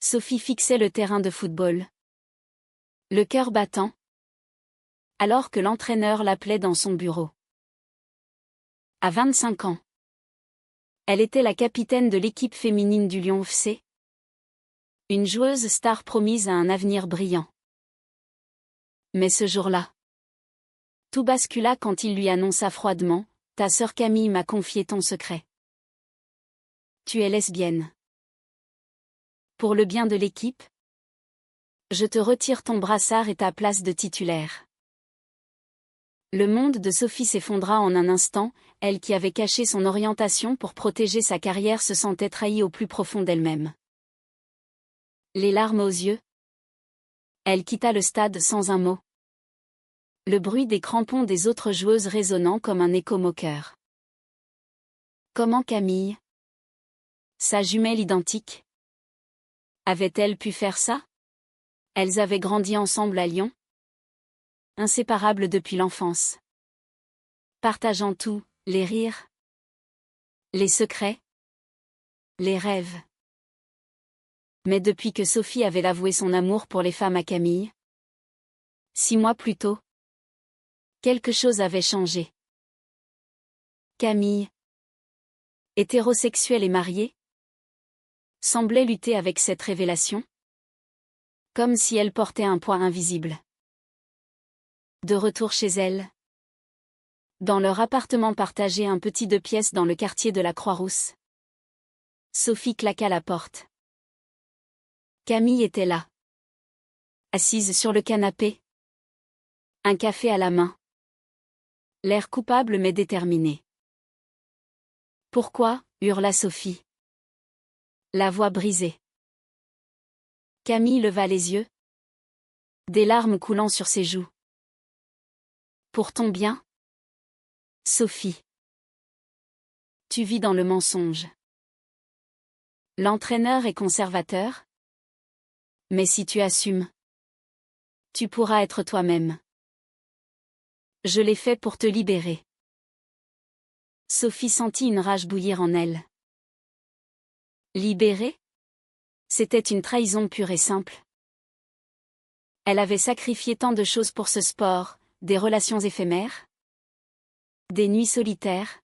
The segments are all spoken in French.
Sophie fixait le terrain de football. Le cœur battant. Alors que l'entraîneur l'appelait dans son bureau. À 25 ans. Elle était la capitaine de l'équipe féminine du Lyon FC. Une joueuse star promise à un avenir brillant. Mais ce jour-là, tout bascula quand il lui annonça froidement: « Ta sœur Camille m'a confié ton secret. Tu es lesbienne. Pour le bien de l'équipe, je te retire ton brassard et ta place de titulaire. » Le monde de Sophie s'effondra en un instant, elle qui avait caché son orientation pour protéger sa carrière se sentait trahie au plus profond d'elle-même. Les larmes aux yeux, elle quitta le stade sans un mot. Le bruit des crampons des autres joueuses résonnant comme un écho moqueur. Comment Camille, sa jumelle identique, avait-elle pu faire ça? Elles avaient grandi ensemble à Lyon, inséparables depuis l'enfance. Partageant tout, les rires, les secrets, les rêves. Mais depuis que Sophie avait avoué son amour pour les femmes à Camille, 6 mois plus tôt, quelque chose avait changé. Camille, hétérosexuelle et mariée, semblait lutter avec cette révélation, comme si elle portait un poids invisible. De retour chez elle, dans leur appartement partagé un petit 2 pièces dans le quartier de la Croix-Rousse, Sophie claqua la porte. Camille était là, assise sur le canapé, un café à la main. L'air coupable mais déterminé. « Pourquoi ?» hurla Sophie. La voix brisée. Camille leva les yeux, des larmes coulant sur ses joues. « Pour ton bien ? Sophie. Tu vis dans le mensonge. L'entraîneur est conservateur. Mais si tu assumes, tu pourras être toi-même. Je l'ai fait pour te libérer. » Sophie sentit une rage bouillir en elle. Libérée ? C'était une trahison pure et simple. Elle avait sacrifié tant de choses pour ce sport, des relations éphémères, des nuits solitaires,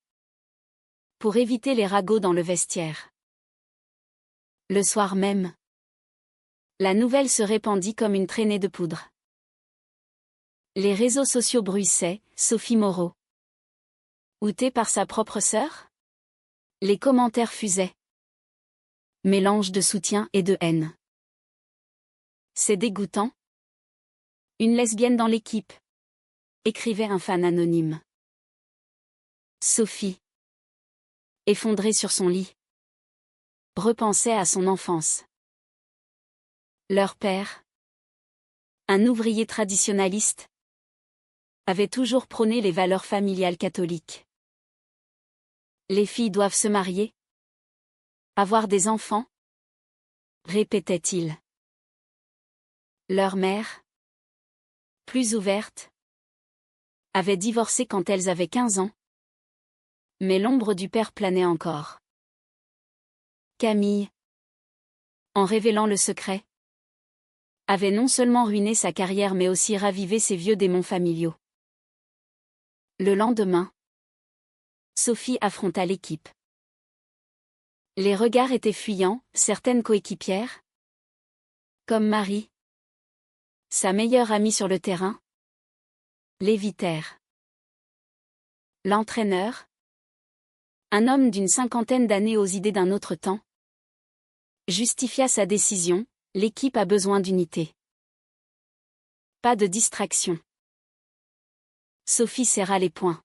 pour éviter les ragots dans le vestiaire. Le soir même, la nouvelle se répandit comme une traînée de poudre. Les réseaux sociaux bruissaient, Sophie Moreau. Outée par sa propre sœur ? Les commentaires fusaient. Mélange de soutien et de haine. C'est dégoûtant. Une lesbienne dans l'équipe, écrivait un fan anonyme. Sophie, effondrée sur son lit, repensait à son enfance. Leur père, un ouvrier traditionnaliste, avait toujours prôné les valeurs familiales catholiques. Les filles doivent se marier, avoir des enfants, répétait-il. Leur mère, plus ouverte, avait divorcé quand elles avaient 15 ans. Mais l'ombre du père planait encore. Camille, en révélant le secret, avait non seulement ruiné sa carrière mais aussi ravivé ses vieux démons familiaux. Le lendemain, Sophie affronta l'équipe. Les regards étaient fuyants, certaines coéquipières, comme Marie, sa meilleure amie sur le terrain, l'évitèrent. L'entraîneur, un homme d'une 50aine d'années aux idées d'un autre temps, justifia sa décision: l'équipe a besoin d'unité. Pas de distraction. Sophie serra les poings.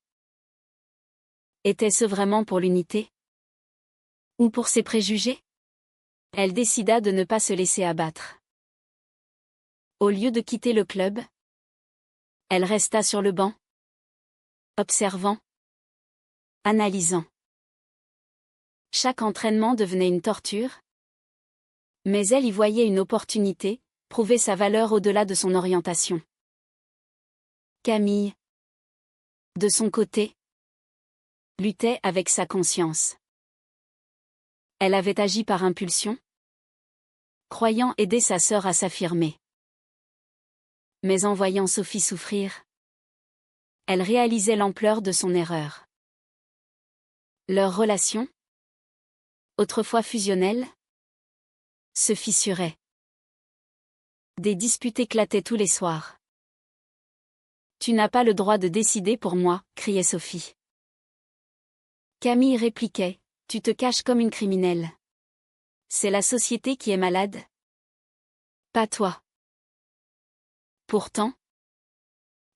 Était-ce vraiment pour l'unité ? Ou pour ses préjugés ? Elle décida de ne pas se laisser abattre. Au lieu de quitter le club, elle resta sur le banc, observant, analysant. Chaque entraînement devenait une torture, mais elle y voyait une opportunité, prouver sa valeur au-delà de son orientation. Camille, de son côté, luttait avec sa conscience. Elle avait agi par impulsion, croyant aider sa sœur à s'affirmer. Mais en voyant Sophie souffrir, elle réalisait l'ampleur de son erreur. Leur relation, autrefois fusionnelle, se fissurait. Des disputes éclataient tous les soirs. « Tu n'as pas le droit de décider pour moi », criait Sophie. Camille répliquait, « Tu te caches comme une criminelle. C'est la société qui est malade. Pas toi. » Pourtant,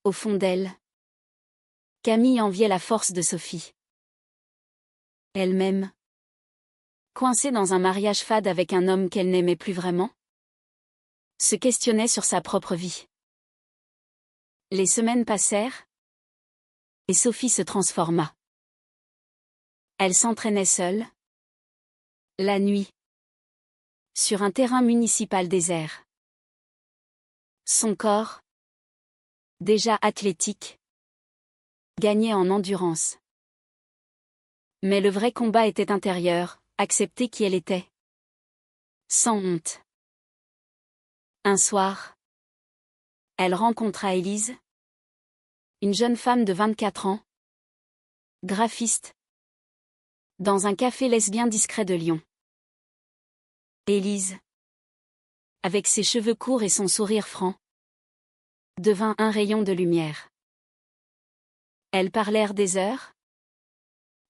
au fond d'elle, Camille enviait la force de Sophie. Elle-même, coincée dans un mariage fade avec un homme qu'elle n'aimait plus vraiment, se questionnait sur sa propre vie. Les semaines passèrent, et Sophie se transforma. Elle s'entraînait seule, la nuit, sur un terrain municipal désert. Son corps, déjà athlétique, gagnait en endurance. Mais le vrai combat était intérieur, accepter qui elle était. Sans honte. Un soir, elle rencontra Élise, une jeune femme de 24 ans, graphiste, dans un café lesbien discret de Lyon. Élise, avec ses cheveux courts et son sourire franc, devint un rayon de lumière. Elles parlèrent des heures,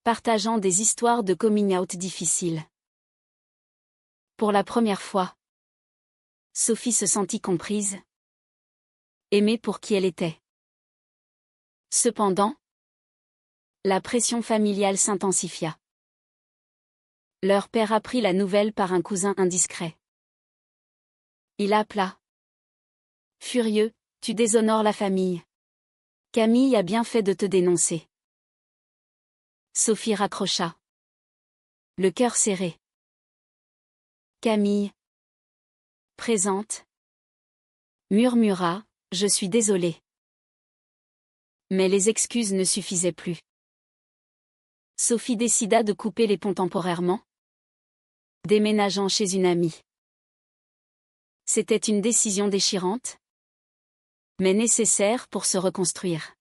partageant des histoires de coming out difficiles. Pour la première fois, Sophie se sentit comprise, aimée pour qui elle était. Cependant, la pression familiale s'intensifia. Leur père apprit la nouvelle par un cousin indiscret. Il appela. Furieux, « Tu déshonores la famille. Camille a bien fait de te dénoncer. » Sophie raccrocha. Le cœur serré. Camille, présente, murmura, « Je suis désolée. » Mais les excuses ne suffisaient plus. Sophie décida de couper les ponts temporairement, déménageant chez une amie. C'était une décision déchirante, mais nécessaire pour se reconstruire.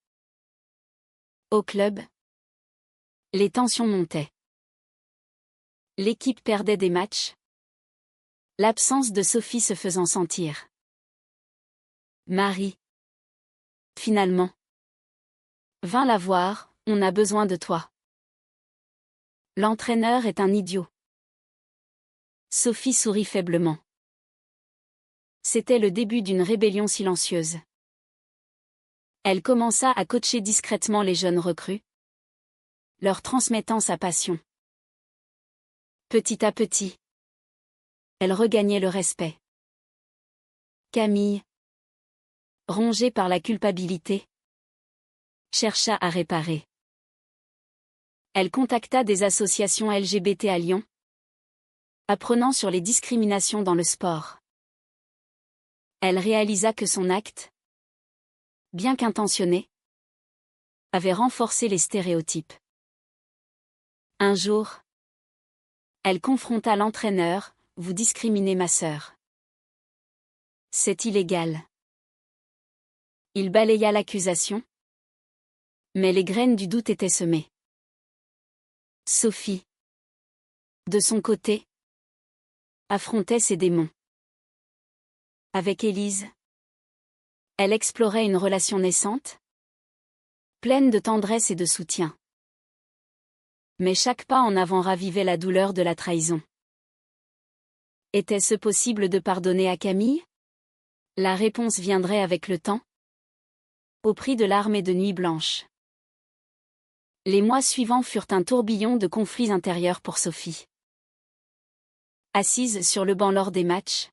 Au club, les tensions montaient. L'équipe perdait des matchs, l'absence de Sophie se faisant sentir. Marie, finalement, vint la voir, « On a besoin de toi. L'entraîneur est un idiot. » Sophie sourit faiblement. C'était le début d'une rébellion silencieuse. Elle commença à coacher discrètement les jeunes recrues, leur transmettant sa passion. Petit à petit, elle regagnait le respect. Camille, rongée par la culpabilité, chercha à réparer. Elle contacta des associations LGBT à Lyon, apprenant sur les discriminations dans le sport. Elle réalisa que son acte, bien qu'intentionné, avait renforcé les stéréotypes. Un jour, elle confronta l'entraîneur, « Vous discriminez ma sœur. C'est illégal. » Il balaya l'accusation, mais les graines du doute étaient semées. Sophie, de son côté, affrontait ses démons. Avec Élise, elle explorait une relation naissante, pleine de tendresse et de soutien. Mais chaque pas en avant ravivait la douleur de la trahison. Était-ce possible de pardonner à Camille? La réponse viendrait avec le temps, au prix de larmes et de nuits blanches. Les mois suivants furent un tourbillon de conflits intérieurs pour Sophie. Assise sur le banc lors des matchs,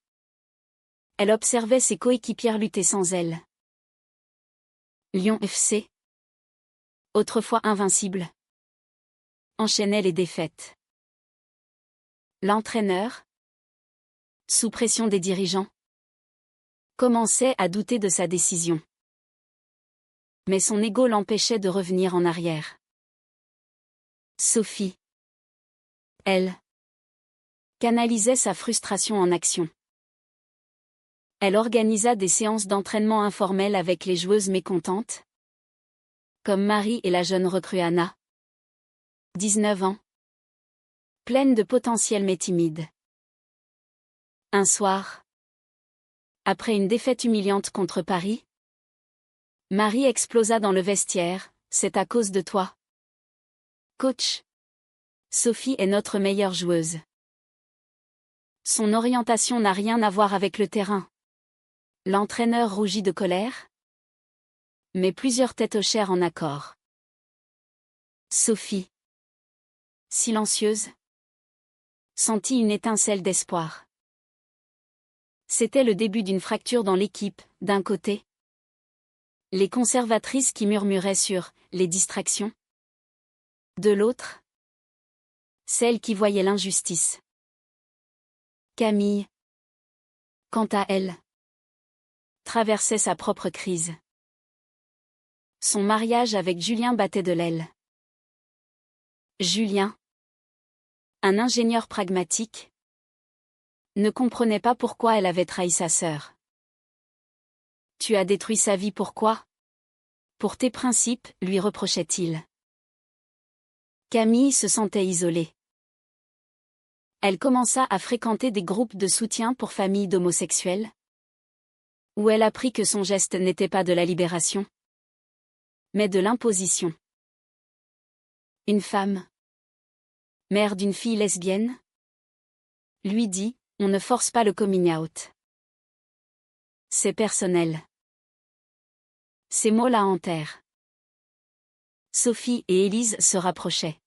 elle observait ses coéquipières lutter sans elle. Lyon FC, autrefois invincible, enchaînait les défaites. L'entraîneur, sous pression des dirigeants, commençait à douter de sa décision. Mais son ego l'empêchait de revenir en arrière. Sophie, elle, canalisait sa frustration en action. Elle organisa des séances d'entraînement informelles avec les joueuses mécontentes, comme Marie et la jeune recrue Anna. 19 ans. Pleine de potentiel mais timide. Un soir, après une défaite humiliante contre Paris, Marie explosa dans le vestiaire. « C'est à cause de toi. Coach. Sophie est notre meilleure joueuse. Son orientation n'a rien à voir avec le terrain. » L'entraîneur rougit de colère, mais plusieurs têtes hochèrent en accord. Sophie, silencieuse, sentit une étincelle d'espoir. C'était le début d'une fracture dans l'équipe, d'un côté. Les conservatrices qui murmuraient sur « les distractions ». De l'autre, celles qui voyaient l'injustice. Camille, quant à elle, traversait sa propre crise. Son mariage avec Julien battait de l'aile. Julien, un ingénieur pragmatique, ne comprenait pas pourquoi elle avait trahi sa sœur. « Tu as détruit sa vie, pourquoi ? Pour tes principes, lui reprochait-il. Camille se sentait isolée. Elle commença à fréquenter des groupes de soutien pour familles d'homosexuels, où elle apprit que son geste n'était pas de la libération, mais de l'imposition. Une femme, mère d'une fille lesbienne, lui dit « On ne force pas le coming out. C'est personnel. » Ces mots la hantèrent. Sophie et Élise se rapprochaient.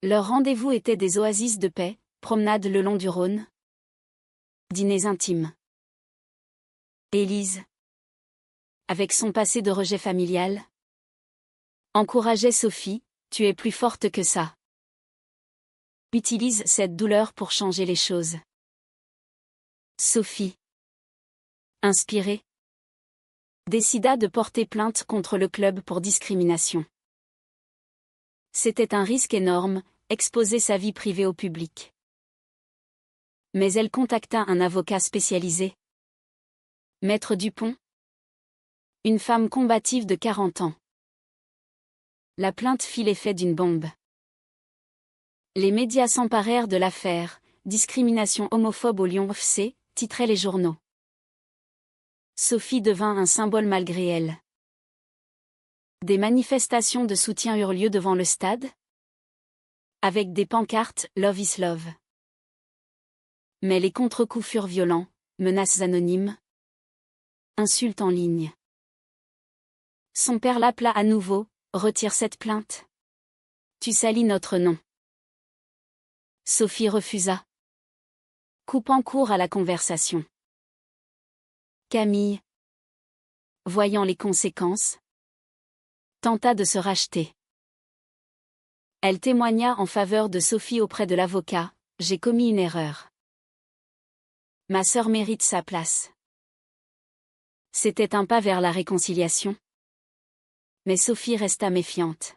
Leurs rendez-vous étaient des oasis de paix, promenades le long du Rhône, dîners intimes. Élise, avec son passé de rejet familial, encourageait Sophie, « Tu es plus forte que ça. Utilise cette douleur pour changer les choses. » Sophie, inspirée, décida de porter plainte contre le club pour discrimination. C'était un risque énorme, exposer sa vie privée au public. Mais elle contacta un avocat spécialisé. Maître Dupont, une femme combative de 40 ans. La plainte fit l'effet d'une bombe. Les médias s'emparèrent de l'affaire, « Discrimination homophobe au Lyon FC », titraient les journaux. Sophie devint un symbole malgré elle. Des manifestations de soutien eurent lieu devant le stade, avec des pancartes « Love is love ». Mais les contre-coups furent violents, menaces anonymes, insultes en ligne. Son père l'appela à nouveau, « Retire cette plainte. Tu salis notre nom. » Sophie refusa, coupant court à la conversation. Camille, voyant les conséquences, tenta de se racheter. Elle témoigna en faveur de Sophie auprès de l'avocat, « J'ai commis une erreur. Ma sœur mérite sa place. » C'était un pas vers la réconciliation. Mais Sophie resta méfiante.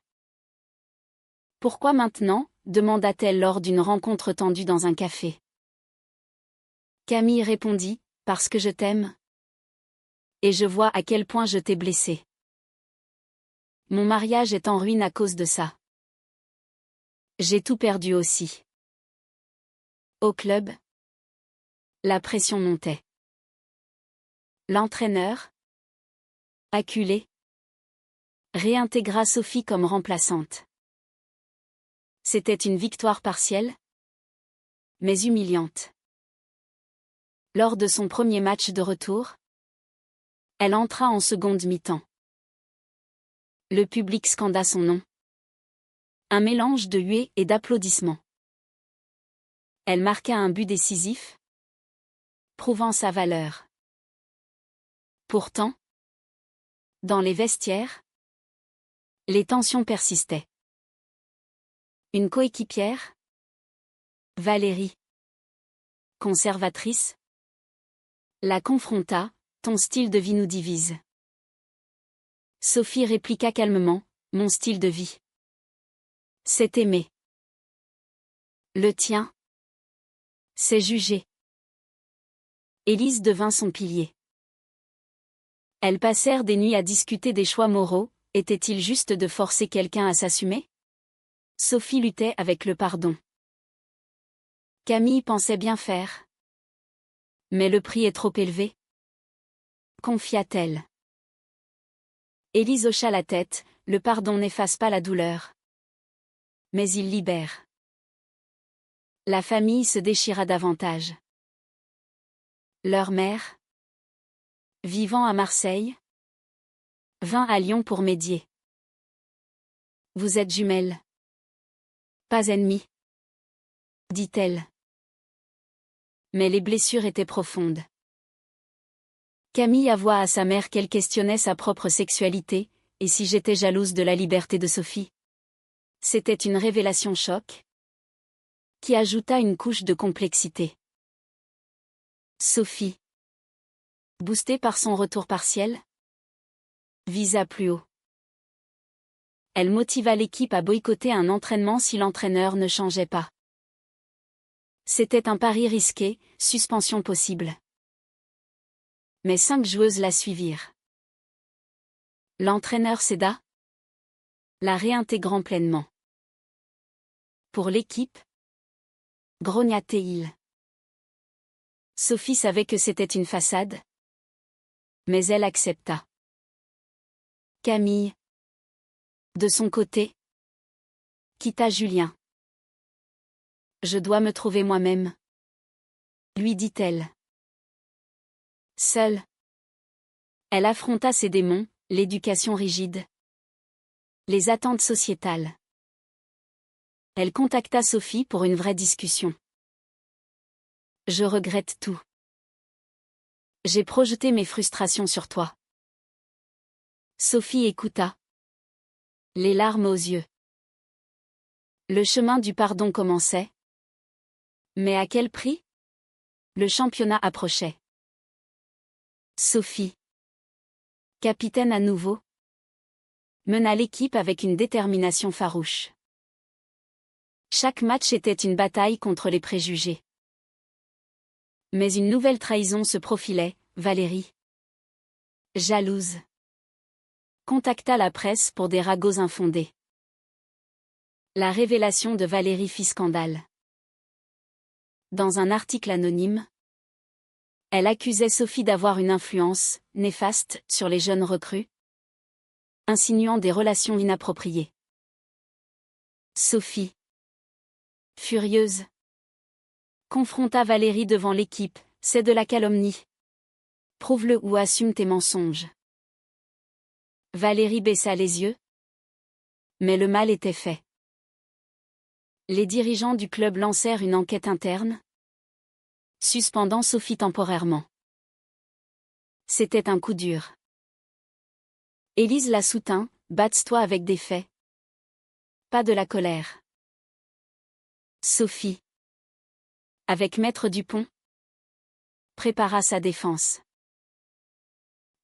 « Pourquoi maintenant ?» demanda-t-elle lors d'une rencontre tendue dans un café. Camille répondit, « Parce que je t'aime. Et je vois à quel point je t'ai blessée. Mon mariage est en ruine à cause de ça. J'ai tout perdu aussi. » Au club, la pression montait. L'entraîneur, acculé, réintégra Sophie comme remplaçante. C'était une victoire partielle, mais humiliante. Lors de son premier match de retour, elle entra en seconde mi-temps. Le public scanda son nom. Un mélange de huées et d'applaudissements. Elle marqua un but décisif, prouvant sa valeur. Pourtant, dans les vestiaires, les tensions persistaient. Une coéquipière, Valérie, conservatrice, la confronta, « Ton style de vie nous divise. » Sophie répliqua calmement, « Mon style de vie, c'est aimer. Le tien, c'est juger. » Élise devint son pilier. Elles passèrent des nuits à discuter des choix moraux. Était-il juste de forcer quelqu'un à s'assumer? Sophie luttait avec le pardon. Camille pensait bien faire. Mais le prix est trop élevé, confia-t-elle. Élise hocha la tête, le pardon n'efface pas la douleur. Mais il libère. La famille se déchira davantage. Leur mère, vivant à Marseille, vint à Lyon pour médier. Vous êtes jumelles. Pas ennemies, dit-elle. Mais les blessures étaient profondes. Camille avoua à sa mère qu'elle questionnait sa propre sexualité, et si j'étais jalouse de la liberté de Sophie. C'était une révélation choc, qui ajouta une couche de complexité. Sophie, boostée par son retour partiel, visa plus haut. Elle motiva l'équipe à boycotter un entraînement si l'entraîneur ne changeait pas. C'était un pari risqué, suspension possible. Mais 5 joueuses la suivirent. L'entraîneur céda, la réintégrant pleinement. Pour l'équipe, grogna-t-il. Sophie savait que c'était une façade, mais elle accepta. Camille, de son côté, quitta Julien. Je dois me trouver moi-même, lui dit-elle. Seule, elle affronta ses démons, l'éducation rigide, les attentes sociétales. Elle contacta Sophie pour une vraie discussion. Je regrette tout. J'ai projeté mes frustrations sur toi. Sophie écouta, les larmes aux yeux. Le chemin du pardon commençait. Mais à quel prix? Le championnat approchait. Sophie, capitaine à nouveau, mena l'équipe avec une détermination farouche. Chaque match était une bataille contre les préjugés. Mais une nouvelle trahison se profilait, Valérie, jalouse, contacta la presse pour des ragots infondés. La révélation de Valérie fit scandale. Dans un article anonyme, elle accusait Sophie d'avoir une influence néfaste sur les jeunes recrues, insinuant des relations inappropriées. Sophie, furieuse, confronta Valérie devant l'équipe. C'est de la calomnie. Prouve-le ou assume tes mensonges. Valérie baissa les yeux. Mais le mal était fait. Les dirigeants du club lancèrent une enquête interne, suspendant Sophie temporairement. C'était un coup dur. Élise la soutint, batte-toi avec des faits. Pas de la colère. Sophie, avec Maître Dupont, prépara sa défense.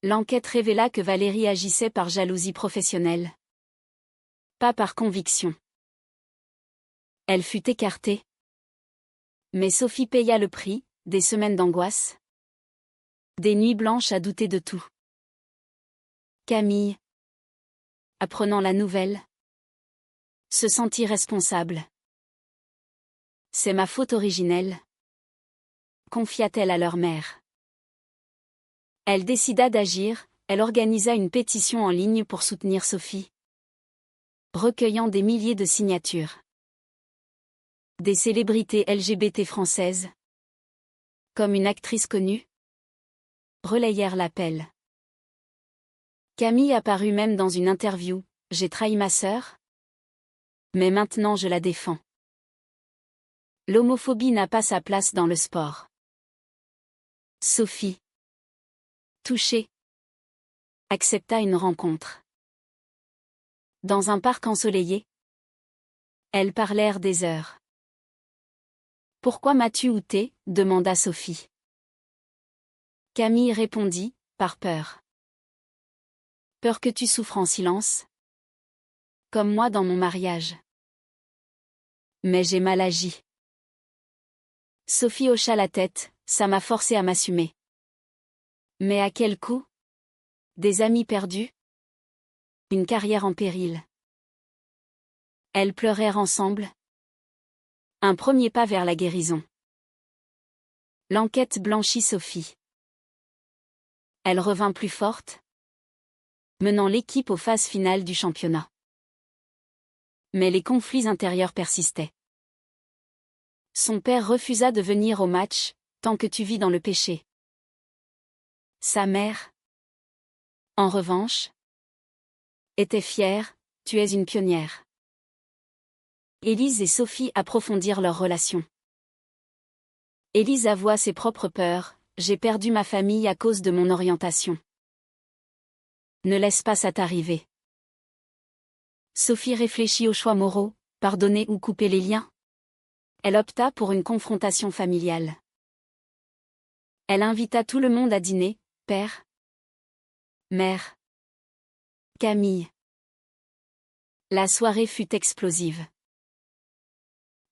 L'enquête révéla que Valérie agissait par jalousie professionnelle. Pas par conviction. Elle fut écartée. Mais Sophie paya le prix, des semaines d'angoisse. Des nuits blanches à douter de tout. Camille, apprenant la nouvelle, se sentit responsable. C'est ma faute originelle, confia-t-elle à leur mère. Elle décida d'agir, elle organisa une pétition en ligne pour soutenir Sophie, recueillant des milliers de signatures. Des célébrités LGBT françaises, comme une actrice connue, relayèrent l'appel. Camille apparut même dans une interview. J'ai trahi ma sœur, mais maintenant je la défends. L'homophobie n'a pas sa place dans le sport. Sophie, touchée, accepta une rencontre. Dans un parc ensoleillé, elles parlèrent des heures. Pourquoi m'as-tu outé? Demanda Sophie. Camille répondit, par peur. Peur que tu souffres en silence? Comme moi dans mon mariage. Mais j'ai mal agi. Sophie hocha la tête, ça m'a forcé à m'assumer. Mais à quel coût? Des amis perdus? Une carrière en péril. Elles pleurèrent ensemble. Un premier pas vers la guérison. L'enquête blanchit Sophie. Elle revint plus forte, menant l'équipe aux phases finales du championnat. Mais les conflits intérieurs persistaient. Son père refusa de venir au match, tant que tu vis dans le péché. Sa mère, en revanche, était fière, tu es une pionnière. Élise et Sophie approfondirent leur relation. Élise avoua ses propres peurs, j'ai perdu ma famille à cause de mon orientation. Ne laisse pas ça t'arriver. Sophie réfléchit aux choix moraux, pardonner ou couper les liens. Elle opta pour une confrontation familiale. Elle invita tout le monde à dîner, père, mère, Camille. La soirée fut explosive.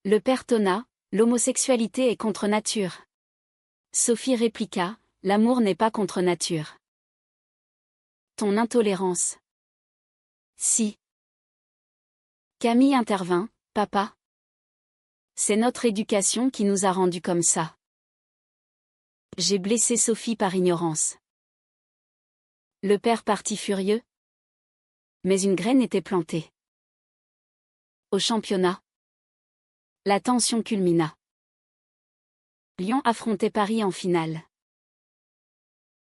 Le père tonna, l'homosexualité est contre nature. Sophie répliqua, l'amour n'est pas contre nature. Ton intolérance. Si. Camille intervint, papa. C'est notre éducation qui nous a rendus comme ça. J'ai blessé Sophie par ignorance. Le père partit furieux. Mais une graine était plantée. Au championnat, la tension culmina. Lyon affrontait Paris en finale.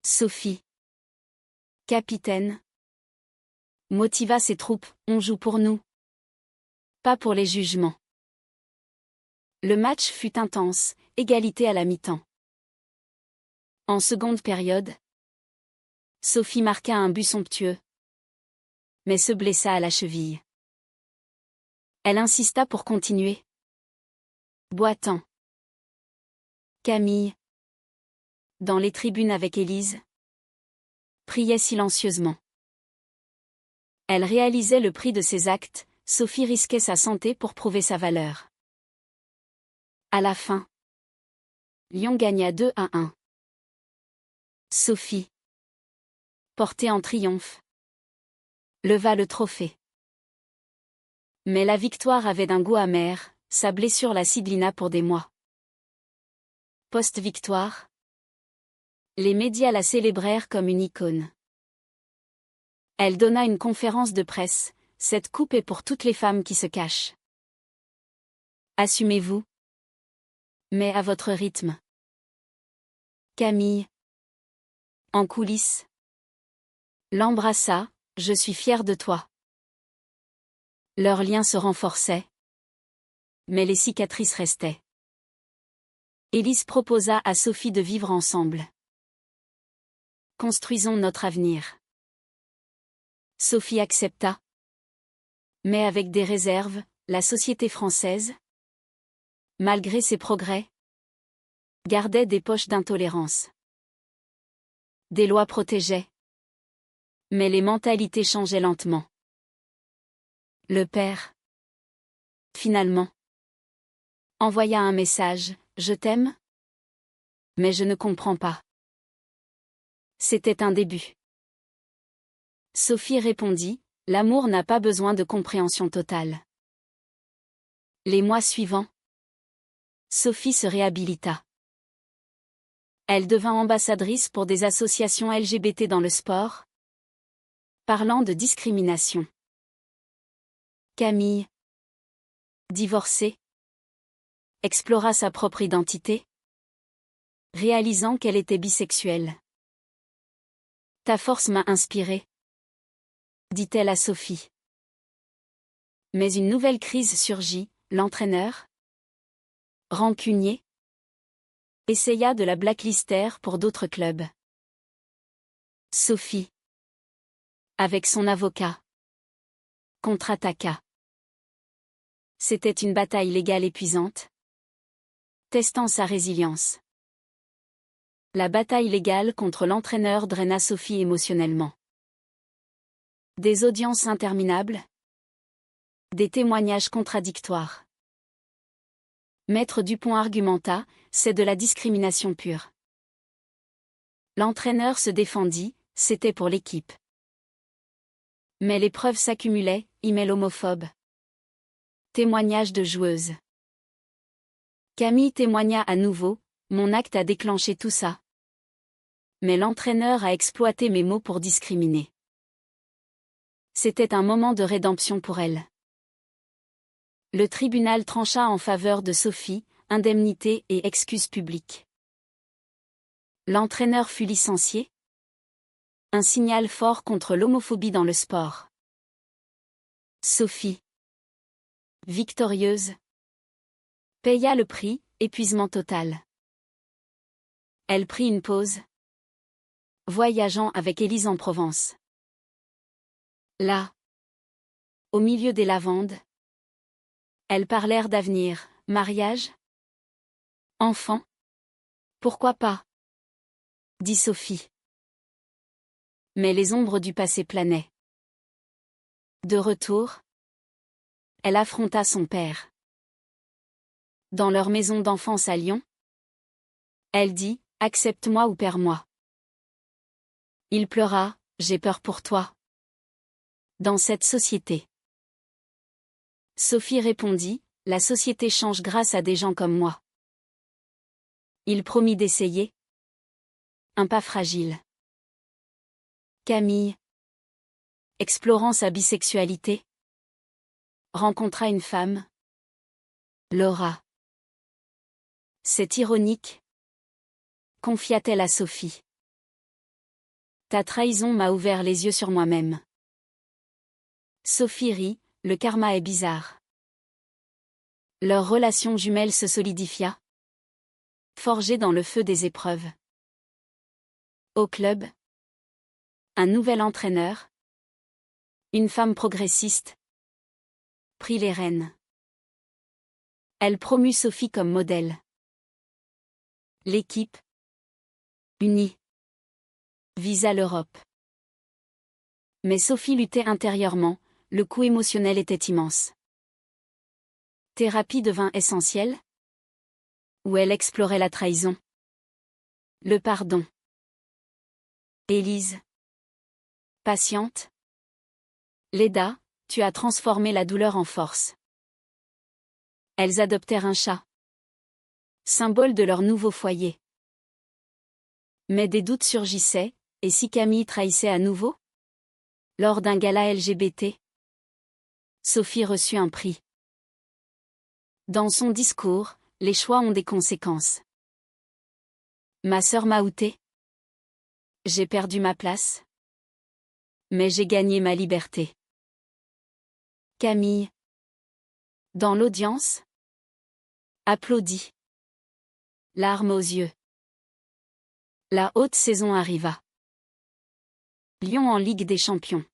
Sophie, capitaine, motiva ses troupes, on joue pour nous. Pas pour les jugements. Le match fut intense, égalité à la mi-temps. En seconde période, Sophie marqua un but somptueux, mais se blessa à la cheville. Elle insista pour continuer. Boitant. Camille, dans les tribunes avec Élise, priait silencieusement. Elle réalisait le prix de ses actes, Sophie risquait sa santé pour prouver sa valeur. À la fin, Lyon gagna 2-1. Sophie, portée en triomphe, leva le trophée. Mais la victoire avait d'un goût amer, sa blessure la ciblina pour des mois. Post-victoire, les médias la célébrèrent comme une icône. Elle donna une conférence de presse, cette coupe est pour toutes les femmes qui se cachent. Assumez-vous, mais à votre rythme. Camille, en coulisses, l'embrassa, je suis fière de toi. Leur lien se renforçait, mais les cicatrices restaient. Élise proposa à Sophie de vivre ensemble. Construisons notre avenir. Sophie accepta. Mais avec des réserves, la société française, malgré ses progrès, gardait des poches d'intolérance. Des lois protégeaient. Mais les mentalités changeaient lentement. Le père, finalement, envoya un message, je t'aime, mais je ne comprends pas. C'était un début. Sophie répondit, l'amour n'a pas besoin de compréhension totale. Les mois suivants, Sophie se réhabilita. Elle devint ambassadrice pour des associations LGBT dans le sport, parlant de discrimination. Camille, divorcée, explora sa propre identité, réalisant qu'elle était bisexuelle. Ta force m'a inspirée, dit-elle à Sophie. Mais une nouvelle crise surgit, l'entraîneur, rancunier, essaya de la blacklister pour d'autres clubs. Sophie, avec son avocat, contre-attaqua. C'était une bataille légale épuisante, testant sa résilience. La bataille légale contre l'entraîneur draina Sophie émotionnellement. Des audiences interminables, des témoignages contradictoires. Maître Dupont argumenta, c'est de la discrimination pure. L'entraîneur se défendit, c'était pour l'équipe. Mais les preuves s'accumulaient, email homophobe. Témoignage de joueuse. Camille témoigna à nouveau, mon acte a déclenché tout ça. Mais l'entraîneur a exploité mes mots pour discriminer. C'était un moment de rédemption pour elle. Le tribunal trancha en faveur de Sophie, indemnité et excuses publiques. L'entraîneur fut licencié. Un signal fort contre l'homophobie dans le sport. Sophie, victorieuse, paya le prix, épuisement total. Elle prit une pause, voyageant avec Élise en Provence. Là, au milieu des lavandes, elles parlèrent d'avenir, mariage, enfant. Pourquoi pas, dit Sophie. Mais les ombres du passé planaient. De retour, elle affronta son père. Dans leur maison d'enfance à Lyon, elle dit, accepte-moi ou perds-moi. Il pleura, j'ai peur pour toi. Dans cette société. Sophie répondit, la société change grâce à des gens comme moi. Il promit d'essayer. Un pas fragile. Camille, explorant sa bisexualité, rencontra une femme. Laura. C'est ironique, confia-t-elle à Sophie. Ta trahison m'a ouvert les yeux sur moi-même. Sophie rit, le karma est bizarre. Leur relation jumelle se solidifia, forgée dans le feu des épreuves. Au club, un nouvel entraîneur, une femme progressiste, prit les rênes. Elle promut Sophie comme modèle. L'équipe, unie, visa l'Europe. Mais Sophie luttait intérieurement, le coup émotionnel était immense. Thérapie devint essentielle, où elle explorait la trahison. Le pardon. Élise. Patiente. Léda, tu as transformé la douleur en force. Elles adoptèrent un chat. Symbole de leur nouveau foyer. Mais des doutes surgissaient, et si Camille trahissait à nouveau? Lors d'un gala LGBT, Sophie reçut un prix. Dans son discours, les choix ont des conséquences. Ma sœur m'a outé. J'ai perdu ma place. Mais j'ai gagné ma liberté. Camille. Dans l'audience. Applaudit. Larmes aux yeux. La haute saison arriva. Lyon en Ligue des Champions.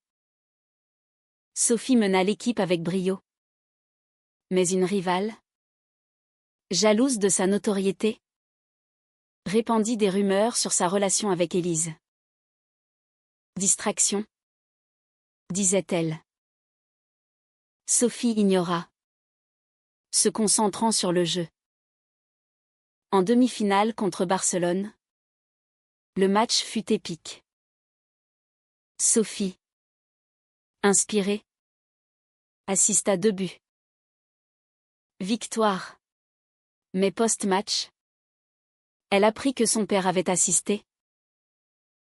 Sophie mena l'équipe avec brio. Mais une rivale, jalouse de sa notoriété, répandit des rumeurs sur sa relation avec Élise. Distraction, disait-elle. Sophie ignora, se concentrant sur le jeu. En demi-finale contre Barcelone, le match fut épique. Sophie, inspirée, assista 2 buts. Victoire. Mais post-match, elle apprit que son père avait assisté.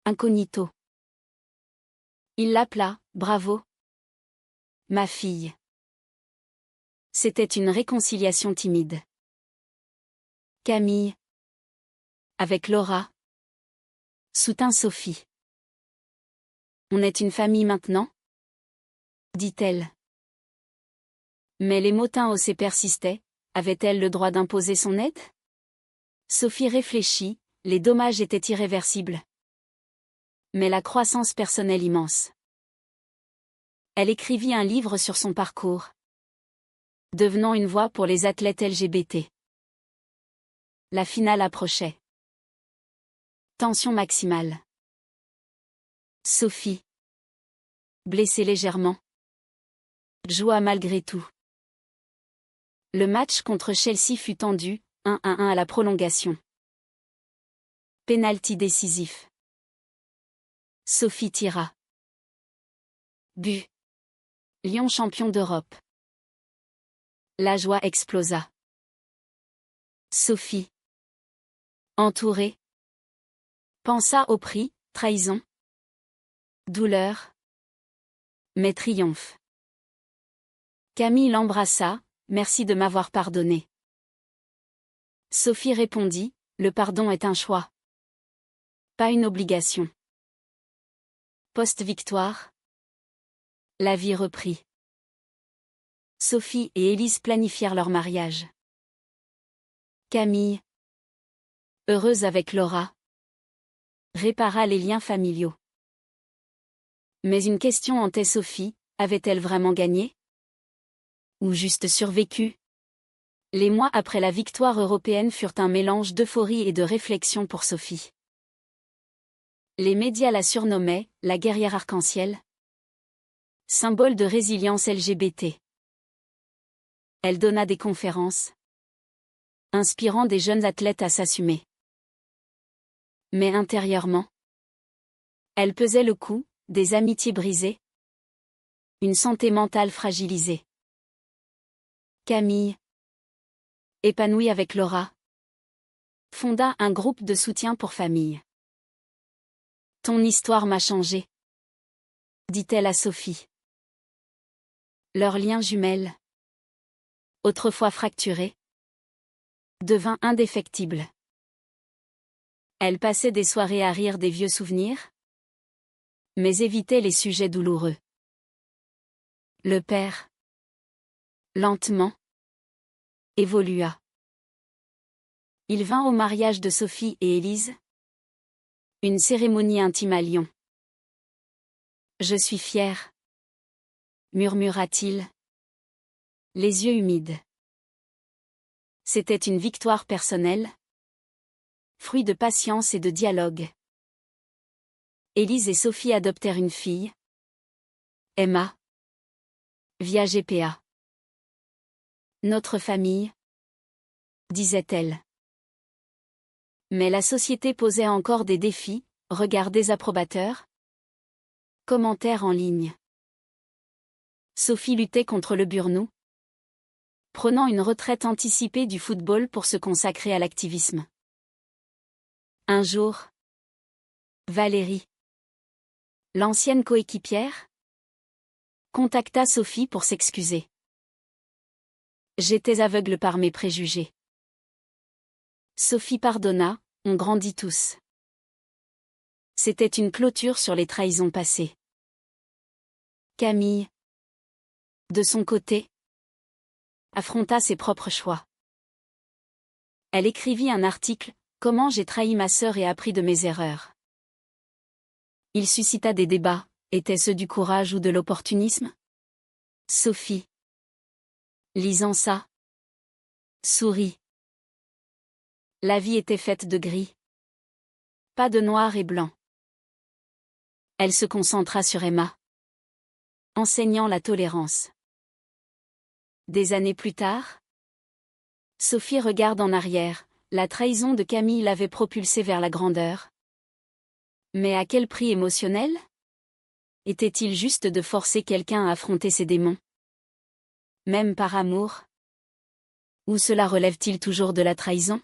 Incognito. Il l'appela, bravo. Ma fille. C'était une réconciliation timide. Camille. Avec Laura. Soutint Sophie. On est une famille maintenant? Dit-elle. Mais les motins haussés persistaient, avait-elle le droit d'imposer son aide? Sophie réfléchit, les dommages étaient irréversibles. Mais la croissance personnelle immense. Elle écrivit un livre sur son parcours. Devenant une voix pour les athlètes LGBT. La finale approchait. Tension maximale. Sophie. Blessée légèrement. Joua malgré tout. Le match contre Chelsea fut tendu, 1-1 à la prolongation. Penalty décisif. Sophie tira. But. Lyon champion d'Europe. La joie explosa. Sophie. Entourée. Pensa au prix, trahison. Douleur. Mais triomphe. Camille l'embrassa, merci de m'avoir pardonné. Sophie répondit, le pardon est un choix. Pas une obligation. Post-victoire. La vie reprit. Sophie et Élise planifièrent leur mariage. Camille, heureuse avec Laura, répara les liens familiaux. Mais une question hantait Sophie, avait-elle vraiment gagné? Ou juste survécu? Les mois après la victoire européenne furent un mélange d'euphorie et de réflexion pour Sophie. Les médias la surnommaient « la guerrière arc-en-ciel », symbole de résilience LGBT. Elle donna des conférences, inspirant des jeunes athlètes à s'assumer. Mais intérieurement, elle pesait le coup, des amitiés brisées, une santé mentale fragilisée. Camille, épanouie avec Laura, fonda un groupe de soutien pour familles. Ton histoire m'a changé, dit-elle à Sophie. Leur lien jumelle, autrefois fracturé, devint indéfectible. Elle passait des soirées à rire des vieux souvenirs, mais évitait les sujets douloureux. Le père, lentement, évolua. Il vint au mariage de Sophie et Élise. Une cérémonie intime à Lyon. Je suis fier, murmura-t-il, les yeux humides. C'était une victoire personnelle, fruit de patience et de dialogue. Élise et Sophie adoptèrent une fille, Emma, via GPA. Notre famille, disait-elle. Mais la société posait encore des défis, regards désapprobateurs, commentaires en ligne. Sophie luttait contre le burn-out, prenant une retraite anticipée du football pour se consacrer à l'activisme. Un jour, Valérie, l'ancienne coéquipière, contacta Sophie pour s'excuser. J'étais aveugle par mes préjugés. Sophie pardonna, on grandit tous. C'était une clôture sur les trahisons passées. Camille, de son côté, affronta ses propres choix. Elle écrivit un article, Comment j'ai trahi ma sœur et appris de mes erreurs. Il suscita des débats, était-ce du courage ou de l'opportunisme? Sophie, lisant ça, sourit. La vie était faite de gris. Pas de noir et blanc. Elle se concentra sur Emma, enseignant la tolérance. Des années plus tard, Sophie regarde en arrière, la trahison de Camille l'avait propulsée vers la grandeur. Mais à quel prix émotionnel? Était-il juste de forcer quelqu'un à affronter ses démons? Même par amour? Ou cela relève-t-il toujours de la trahison?